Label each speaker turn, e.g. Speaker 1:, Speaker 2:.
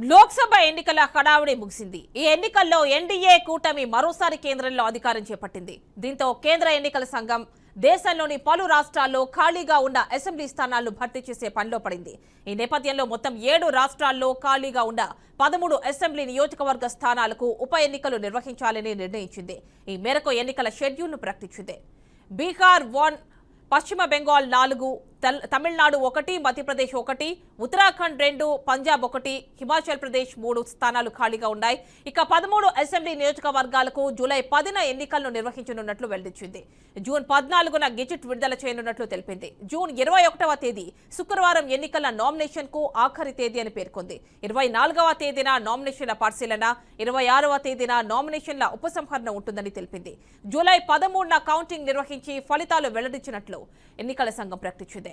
Speaker 1: లోక్సభ ఎన్నికల హడావుడి ముగిసింది. ఈ ఎన్నికల్లో ఎన్డీఏ కూటమి మరోసారి కేంద్రంలో అధికారం చేపట్టింది. దీంతో కేంద్ర ఎన్నికల సంఘం దేశంలోని పలు రాష్ట్రాల్లో ఖాళీగా ఉన్న అసెంబ్లీ స్థానాలను భర్తీ చేసే పనిలో పడింది. ఈ నేపథ్యంలో మొత్తం 7 రాష్ట్రాల్లో ఖాళీగా ఉన్న 13 అసెంబ్లీ నియోజకవర్గ స్థానాలకు ఉప ఎన్నికలు నిర్వహించాలని నిర్ణయించింది. ఈ మేరకు ఎన్నికల షెడ్యూల్ను ప్రకటించింది. బీహార్ 1, పశ్చిమ బెంగాల్ 4, తమిళనాడు 1, మధ్యప్రదేశ్ 1, ఉత్తరాఖండ్ 2, పంజాబ్ 1, హిమాచల్ ప్రదేశ్ 3 స్థానాలు ఖాళీగా ఉన్నాయి. ఇక 13 అసెంబ్లీ నియోజకవర్గాలకు జూలై 10న ఎన్నికలను నిర్వహించనున్నట్లు వెల్లడించింది. జూన్ 14న గెజిట్ విడుదల చేయనున్నట్లు తెలిపింది. జూన్ 21వ తేదీ శుక్రవారం ఎన్నికల నామినేషన్ కు ఆఖరి తేదీ అని పేర్కొంది. 24వ తేదీన నామినేషన్ల పరిశీలన, 26వ తేదీన నామినేషన్ల ఉపసంహరణ ఉంటుందని తెలిపింది. జూలై 13న కౌంటింగ్ నిర్వహించి ఫలితాలు వెల్లడించినట్లు ఎన్నికల సంఘం ప్రకటించింది.